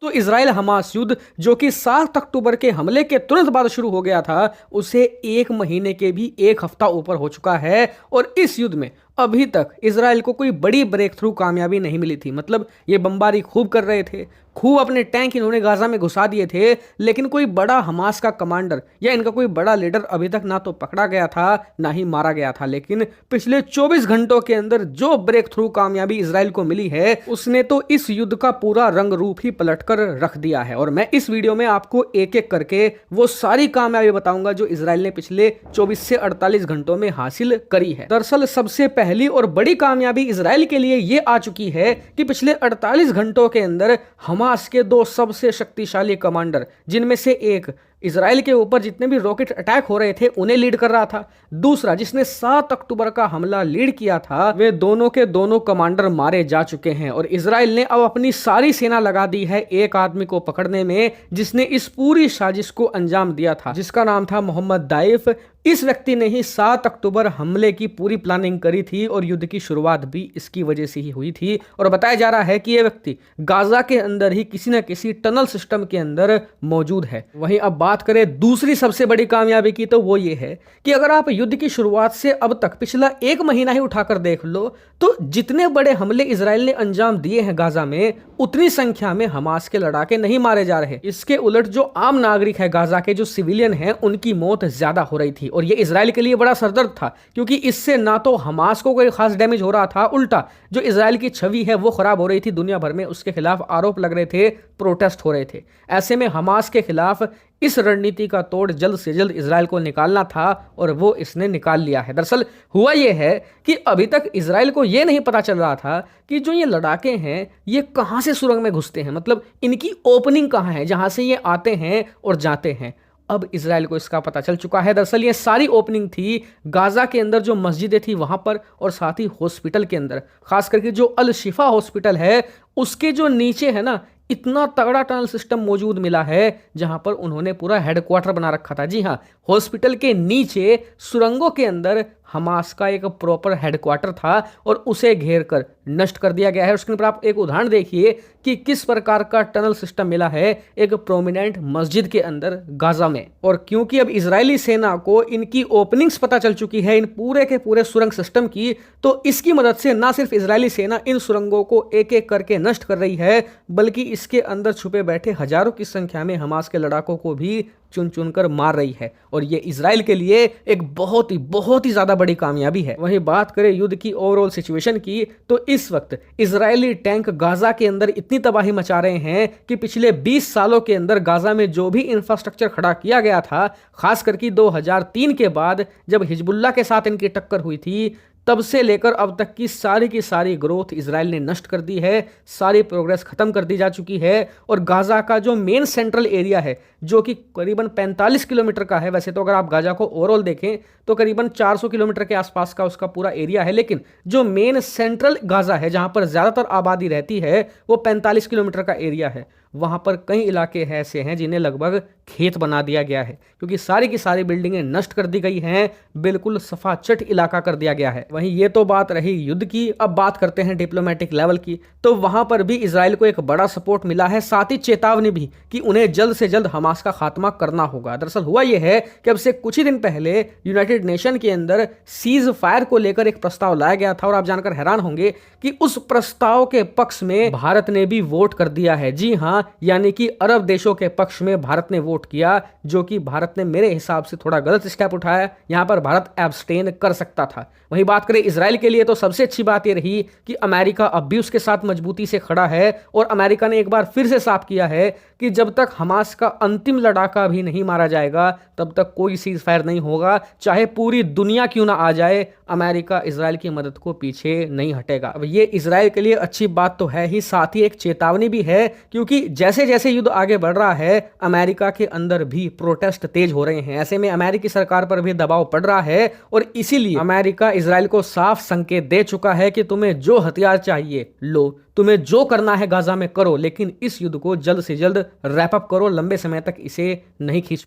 तो Israel Hamas युद्ध जो कि 7 अक्टूबर के हमले के तुरंत बाद शुरू हो गया था, उसे 1 महीने के भी 1 हफ्ता ऊपर हो चुका है। और इस युद्ध में अभी तक इजराइल को कोई बड़ी ब्रेक थ्रू कामयाबी नहीं मिली थी। मतलब ये बमबारी खूब कर रहे थे, खूब अपने टैंक इन्होंने गाजा में घुसा दिए थे, लेकिन कोई बड़ा हमास का कमांडर या इनका कोई बड़ा लीडर अभी तक ना तो पकड़ा गया था ना ही मारा गया था। लेकिन पिछले 24 घंटों के अंदर जो ब्रेक थ्रू कामयाबी इजराइल को मिली है, उसने तो इस युद्ध का पूरा रंग रूप ही पलटकर रख दिया है। और मैं इस वीडियो में आपको एक एक करके वो सारी कामयाबी बताऊंगा जो इजराइल ने पिछले 24 से 48 घंटों में हासिल करी है। दरअसल सबसे पहली और बड़ी कामयाबी इजराइल के लिए ये आ चुकी है कि पिछले 48 घंटों के अंदर हमास के 2 सबसे शक्तिशाली कमांडर, जिनमें से एक इजराइल के ऊपर जितने भी रॉकेट अटैक हो रहे थे उन्हें लीड कर रहा था, दूसरा जिसने 7 अक्टूबर का हमला लीड किया था, वे दोनों के दोनों कमांडर मारे जा चुके हैं। और इजराइल ने अब अपनी सारी सेना लगा दी है एक आदमी को पकड़ने में, जिसने इस पूरी साजिश को अंजाम दिया था, जिसका नाम था मोहम्मद दाइफ। इस व्यक्ति ने ही 7 अक्टूबर हमले की पूरी प्लानिंग करी थी और युद्ध की शुरुआत भी इसकी वजह से ही हुई थी। और बताया जा रहा है कि यह व्यक्ति गाजा के अंदर ही किसी न किसी टनल सिस्टम के अंदर मौजूद है। वहीं अब बात करें दूसरी सबसे बड़ी कामयाबी की, तो वो ये है कि अगर आप युद्ध की शुरुआत से अब तक पिछला 1 महीना ही उठाकर देख लो, तो जितने बड़े हमले इजराइल ने अंजाम दिए हैं गाजा में, उतनी संख्या में हमास के लड़ाके नहीं मारे जा रहे। इसके उलट जो आम नागरिक है गाजा के, जो सिविलियन हैं, उनकी मौत ज्यादा हो रही थी। और ये इजराइल के लिए बड़ा सरदर्द था, क्योंकि इससे ना तो हमास को कोई खास डैमेज हो रहा था, उल्टा जो इजराइल की छवि है वो खराब हो रही थी। दुनिया भर में उसके खिलाफ आरोप लग रहे थे, प्रोटेस्ट हो रहे थे। ऐसे में हमास के खिलाफ इस रणनीति का तोड़ जल्द से जल्द इजराइल को निकालना था और वो इसने निकाल लिया है। दरअसल हुआ ये है कि अभी तक इजराइल को ये नहीं पता चल रहा था कि जो ये लड़ाके हैं ये कहां से सुरंग में घुसते हैं, मतलब इनकी ओपनिंग कहां है जहां से ये आते हैं और जाते हैं। अब इजराइल को इसका पता चल चुका है। दरअसल ये सारी ओपनिंग थी गाजा के अंदर जो मस्जिदें थी वहां पर, और साथ ही हॉस्पिटल के अंदर, खास करके जो अल शिफा हॉस्पिटल है उसके जो नीचे है ना, इतना तगड़ा टनल सिस्टम मौजूद मिला है जहां पर उन्होंने पूरा हेडक्वार्टर बना रखा था। जी हां, हॉस्पिटल के नीचे सुरंगों के अंदर हमास का एक प्रॉपर हेडक्वार्टर था और उसे घेर कर नष्ट कर दिया गया है। उसके ऊपर आप एक उदाहरण देखिए कि किस प्रकार का टनल सिस्टम मिला है एक प्रोमिनेंट मस्जिद के अंदर गाजा में। और क्योंकि अब इजरायली सेना को इनकी ओपनिंग्स पता चल चुकी है इन पूरे के पूरे सुरंग सिस्टम की, तो इसकी मदद से ना सिर्फ इजरायली सेना इन सुरंगों को एक एक करके नष्ट कर रही है, बल्कि इसके अंदर छुपे बैठे हजारों की संख्या में हमास के लड़ाकों को भी चुन चुन कर मार रही है। और ये इजराइल के लिए एक बहुत ही ज्यादा बड़ी कामयाबी है। वहीं बात करें युद्ध की ओवरऑल सिचुएशन की, तो इस वक्त इजरायली टैंक गाजा के अंदर इतनी तबाही मचा रहे हैं कि पिछले 20 सालों के अंदर गाजा में जो भी इंफ्रास्ट्रक्चर खड़ा किया गया था, खास करके 2003 के बाद जब हिजबुल्लाह के साथ इनकी टक्कर हुई थी, तब से लेकर अब तक की सारी ग्रोथ इजराइल ने नष्ट कर दी है। सारी प्रोग्रेस खत्म कर दी जा चुकी है। और गाजा का जो मेन सेंट्रल एरिया है, जो कि करीबन 45 किलोमीटर का है, वैसे तो अगर आप गाजा को ओवरऑल देखें तो करीबन 400 किलोमीटर के आसपास का उसका पूरा एरिया है, लेकिन जो मेन सेंट्रल गाजा है जहां पर ज्यादातर आबादी रहती है, वो 45 किलोमीटर का एरिया है। वहां पर कई इलाके ऐसे हैं जिन्हें लगभग खेत बना दिया गया है, क्योंकि सारी की सारी बिल्डिंगें नष्ट कर दी गई हैं, बिल्कुल सफाचट इलाका कर दिया गया है। वहीं ये तो बात रही युद्ध की। अब बात करते हैं डिप्लोमेटिक लेवल की, तो वहां पर भी इजराइल को एक बड़ा सपोर्ट मिला है, साथ ही चेतावनी भी कि उन्हें जल्द से जल्द हमास का खात्मा करना होगा। दरअसल हुआ यह है कि अब से कुछ ही दिन पहले यूनाइटेड नेशन के अंदर सीज फायर को लेकर एक प्रस्ताव लाया गया था, और आप जानकर हैरान होंगे कि उस प्रस्ताव के पक्ष में भारत ने भी वोट कर दिया है। जी हां, यानी कि अरब देशों के पक्ष में भारत ने वोट किया, जो कि भारत ने मेरे हिसाब से थोड़ा गलत स्टेप उठाया। यहां पर भारत एब्सटेन कर सकता था। वहीं बात करें इजराइल के लिए, तो सबसे अच्छी बात यह रही कि अमेरिका अब भी उसके साथ मजबूती से खड़ा है, और अमेरिका ने एक बार फिर से साफ किया है कि जब तक हमास का अंतिम लड़ाका भी नहीं मारा जाएगा तब तक कोई सीज फायर नहीं होगा, चाहे पूरी दुनिया क्यों ना आ जाए, अमेरिका इजराइल की मदद को पीछे नहीं हटेगा। अब ये इजराइल के लिए अच्छी बात तो है ही, साथ ही एक चेतावनी भी है, क्योंकि जैसे जैसे युद्ध आगे बढ़ रहा है अमेरिका के अंदर भी प्रोटेस्ट तेज हो रहे हैं। ऐसे में अमेरिकी सरकार पर भी दबाव पड़ रहा है, और इसीलिए अमेरिका इजराइल को साफ संकेत दे चुका है कि तुम्हें जो हथियार चाहिए लो, तुम्हें जो करना है गाजा में करो, लेकिन इस युद्ध को जल्द से जल्द रैप अप करो, लंबे समय तक इसे नहीं खींच